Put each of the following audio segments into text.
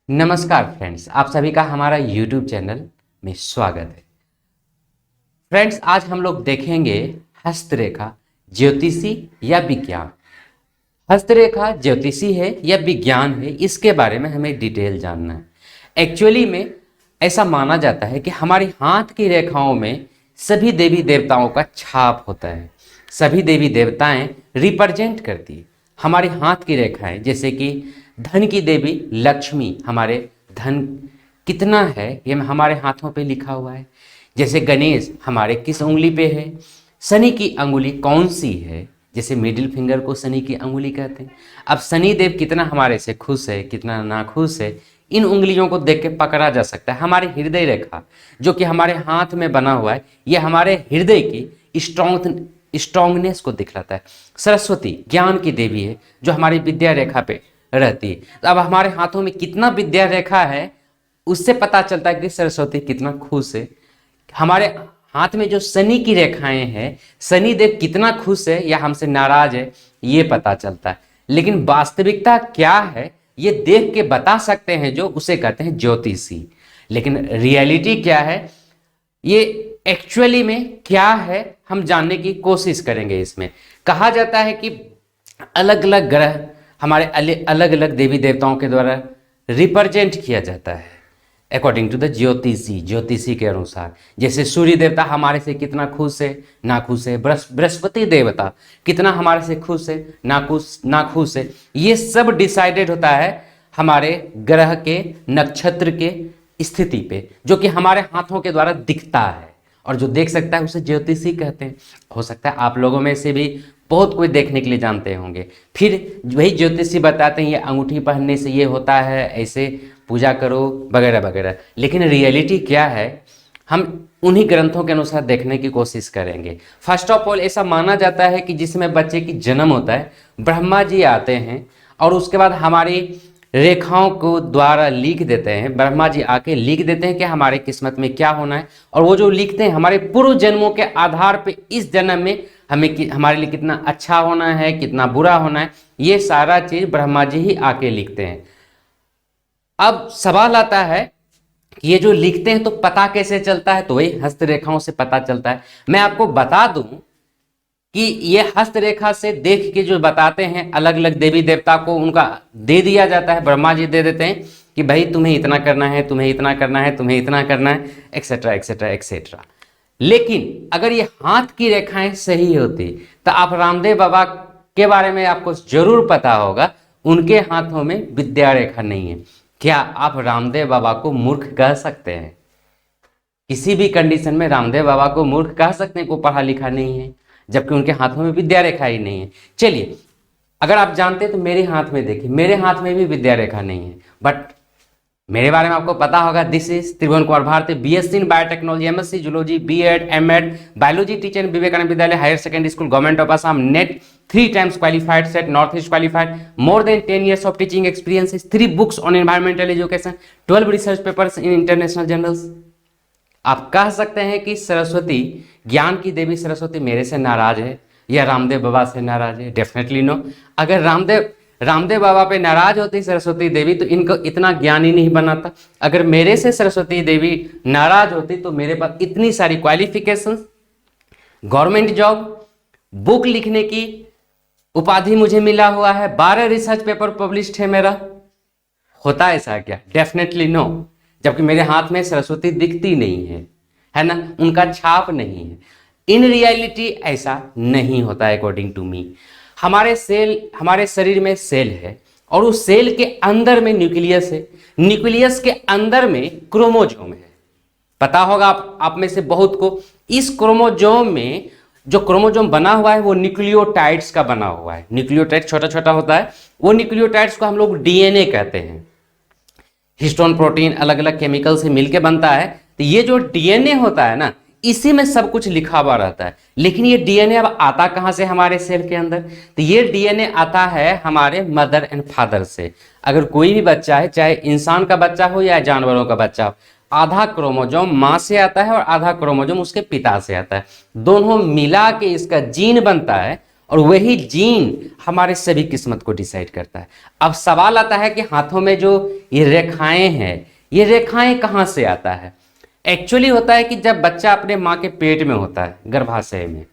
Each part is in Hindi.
नमस्कार फ्रेंड्स, आप सभी का हमारा YouTube चैनल में स्वागत है। फ्रेंड्स, आज हम लोग देखेंगे हस्तरेखा ज्योतिषी या विज्ञान। हस्तरेखा ज्योतिषी है या विज्ञान है, इसके बारे में हमें डिटेल जानना है। एक्चुअली में ऐसा माना जाता है कि हमारे हाथ की रेखाओं में सभी देवी देवताओं का छाप होता है। सभी देवी देवताएं रिप्रेजेंट करती है हमारे हाथ की रेखाएं। जैसे कि धन की देवी लक्ष्मी, हमारे धन कितना है ये हमारे हाथों पे लिखा हुआ है। जैसे गणेश हमारे किस उंगली पे है, शनि की अंगुली कौन सी है, जैसे मिडिल फिंगर को शनि की अंगुली कहते हैं। अब शनि देव कितना हमारे से खुश है, कितना नाखुश है, इन उंगलियों को देख के पकड़ा जा सकता है। हमारे हृदय रेखा जो कि हमारे हाथ में बना हुआ है, ये हमारे हृदय की स्ट्रॉन्गनेस को दिखलाता है। सरस्वती ज्ञान की देवी है जो हमारी विद्या रेखा पे रहती है। तो अब हमारे हाथों में कितना विद्या रेखा है, उससे पता चलता है कि सरस्वती कितना खुश है। हमारे हाथ में जो शनि की रेखाएं हैं, शनि देव कितना खुश है या हमसे नाराज है, ये पता चलता है। लेकिन वास्तविकता क्या है ये देख के बता सकते हैं जो, उसे कहते हैं ज्योतिषी। लेकिन रियलिटी क्या है, ये एक्चुअली में क्या है, हम जानने की कोशिश करेंगे। इसमें कहा जाता है कि अलग अलग ग्रह हमारे अलग अलग देवी देवताओं के द्वारा रिप्रेजेंट किया जाता है अकॉर्डिंग टू द ज्योतिषी के अनुसार। जैसे सूर्य देवता हमारे से कितना खुश है, नाखुश है। बृहस्पति देवता कितना हमारे से खुश है, नाखुश है। ये सब डिसाइडेड होता है हमारे ग्रह के, नक्षत्र के स्थिति पे, जो कि हमारे हाथों के द्वारा दिखता है। और जो देख सकता है उसे ज्योतिषी कहते हैं। हो सकता है आप लोगों में से भी बहुत कोई देखने के लिए जानते होंगे। फिर वही ज्योतिषी बताते हैं ये अंगूठी पहनने से ये होता है, ऐसे पूजा करो वगैरह वगैरह। लेकिन रियलिटी क्या है, हम उन्हीं ग्रंथों के अनुसार देखने की कोशिश करेंगे। फर्स्ट ऑफ ऑल ऐसा माना जाता है कि जिसमें बच्चे की जन्म होता है, ब्रह्मा जी आते हैं और उसके बाद हमारी रेखाओं को द्वारा लिख देते हैं। ब्रह्मा जी आके लिख देते हैं कि हमारे किस्मत में क्या होना है, और वो जो लिखते हैं हमारे पूर्व जन्मों के आधार पे इस जन्म में हमारे लिए कितना अच्छा होना है, कितना बुरा होना है, ये सारा चीज ब्रह्मा जी ही आके लिखते हैं। अब सवाल आता है कि ये जो लिखते हैं तो पता कैसे चलता है, तो वही हस्तरेखाओं से पता चलता है। मैं आपको बता दूं कि ये हस्तरेखा से देख के जो बताते हैं अलग अलग देवी देवता को उनका दे दिया जाता है। ब्रह्मा जी दे देते हैं कि भाई तुम्हें इतना करना है, तुम्हें इतना करना है, तुम्हें इतना करना है, एक्सेट्रा एक्सेट्रा एक्सेट्रा। लेकिन अगर ये हाथ की रेखाएं सही होती तो आप रामदेव बाबा के बारे में आपको जरूर पता होगा, उनके हाथों में विद्या रेखा नहीं है। क्या आप रामदेव बाबा को मूर्ख कह सकते हैं? किसी भी कंडीशन में रामदेव बाबा को मूर्ख कह सकते हैं, को पढ़ा लिखा नहीं है, जबकि उनके हाथों में विद्या रेखा ही नहीं है। चलिए, अगर आप जानते हैं तो मेरे हाथ में देखिए, मेरे हाथ में भी विद्या रेखा नहीं है, बट मेरे बारे में आपको पता होगा। This is Tribhuvan Kumar Bharati, BSc in biotechnology, MSc zoology, BEd, MEd, biology teacher in Vivekananda Vidyalaya higher secondary school, government of Assam, NET 3 times qualified, set north east qualified, more than 10 years of teaching experiences, 3 books on environmental education, 12 research papers in international journals। आप कह सकते हैं कि सरस्वती, ज्ञान की देवी सरस्वती मेरे से नाराज है या रामदेव बाबा से नाराज है? Definitely no. अगर रामदेव बाबा पे नाराज होती सरस्वती देवी तो इनको इतना ज्ञान ही नहीं बनाता। अगर मेरे से सरस्वती देवी नाराज होती तो मेरे पास इतनी सारी क्वालिफिकेशंस, गवर्नमेंट जॉब, बुक लिखने की उपाधि मुझे मिला हुआ है, 12 रिसर्च पेपर पब्लिश्ड है मेरा। होता ऐसा क्या? Definitely no. जबकि मेरे हाथ में सरस्वती दिखती नहीं है ना, उनका छाप नहीं है। इन रियलिटी ऐसा नहीं होता है अकॉर्डिंग टू मी। हमारे शरीर में सेल है और उस सेल के अंदर में न्यूक्लियस है, न्यूक्लियस के अंदर में क्रोमोजोम है। पता होगा आप में से बहुत को, इस क्रोमोजोम में जो क्रोमोजोम बना हुआ है वो न्यूक्लियोटाइड्स का बना हुआ है। न्यूक्लियोटाइड छोटा छोटा होता है, वो न्यूक्लियोटाइड्स को हम लोग डीएनए कहते हैं। हिस्टोन प्रोटीन अलग अलग केमिकल से मिलकर बनता है। तो ये जो डीएनए होता है ना, इसी में सब कुछ लिखा हुआ रहता है। लेकिन ये डीएनए अब आता कहां से हमारे सेल के अंदर? तो ये डीएनए आता है हमारे मदर एंड फादर से। अगर कोई भी बच्चा है, चाहे इंसान का बच्चा हो या जानवरों का बच्चा हो, आधा क्रोमोजोम मां से आता है और आधा क्रोमोजोम उसके पिता से आता है। दोनों मिला के इसका जीन बनता है और वही जीन हमारे सभी किस्मत को डिसाइड करता है। अब सवाल आता है कि हाथों में जो ये रेखाएं हैं, ये रेखाएं कहाँ से आता है? एक्चुअली होता है कि जब बच्चा अपने माँ के पेट में होता है, गर्भाशय में,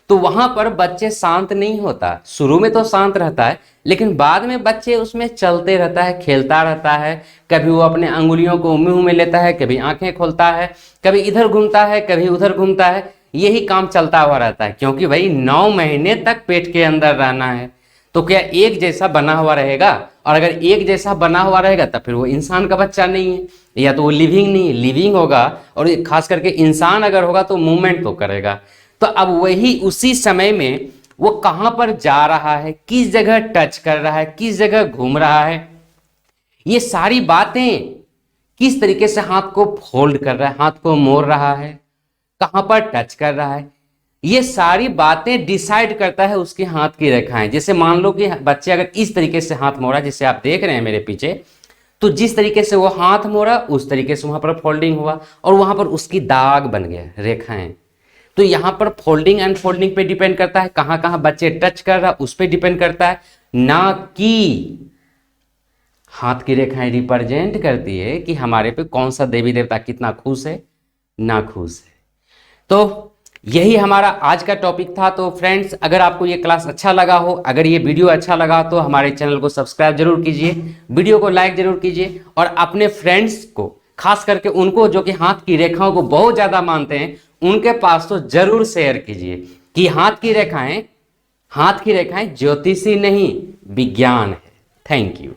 तो वहां पर बच्चे शांत नहीं होता। शुरू में तो शांत रहता है, लेकिन बाद में बच्चे उसमें चलते रहता है, खेलता रहता है। कभी वो अपने अंगुलियों को मुंह में लेता है, कभी आंखें खोलता है, कभी इधर घूमता है, कभी उधर घूमता है। यही काम चलता हुआ रहता है, क्योंकि भाई 9 महीने तक पेट के अंदर रहना है। तो क्या एक जैसा बना हुआ रहेगा? और अगर एक जैसा बना हुआ रहेगा तब फिर वो इंसान का बच्चा नहीं है, या तो वो लिविंग नहीं है। लिविंग होगा और खास करके इंसान अगर होगा तो मूवमेंट तो करेगा। तो अब वही उसी समय में वो कहां पर जा रहा है, किस जगह टच कर रहा है, किस जगह घूम रहा है, ये सारी बातें, किस तरीके से हाथ को फोल्ड कर रहा है, हाथ को मोड़ रहा है, कहां पर टच कर रहा है, ये सारी बातें डिसाइड करता है उसके हाथ की रेखाएं। जैसे मान लो कि बच्चे अगर इस तरीके से हाथ मोड़ा, जैसे आप देख रहे हैं मेरे पीछे, तो जिस तरीके से वो हाथ मोड़ा उस तरीके से वहां पर फोल्डिंग हुआ और वहां पर उसकी दाग बन गया, रेखाएं। तो यहां पर फोल्डिंग एंड फोल्डिंग पे डिपेंड करता है, कहां कहां बच्चे टच कर रहा उस पे डिपेंड करता है, ना कि हाथ की रेखाएं रिप्रेजेंट करती है कि हमारे पे कौन सा देवी देवता कितना खुश है, ना खुश है। तो यही हमारा आज का टॉपिक था। तो फ्रेंड्स, अगर आपको ये क्लास अच्छा लगा हो, अगर ये वीडियो अच्छा लगा तो हमारे चैनल को सब्सक्राइब जरूर कीजिए, वीडियो को लाइक जरूर कीजिए, और अपने फ्रेंड्स को, खास करके उनको जो कि हाथ की रेखाओं को बहुत ज्यादा मानते हैं, उनके पास तो जरूर शेयर कीजिए कि हाथ की रेखाएं ज्योतिषी नहीं, विज्ञान है। Thank you.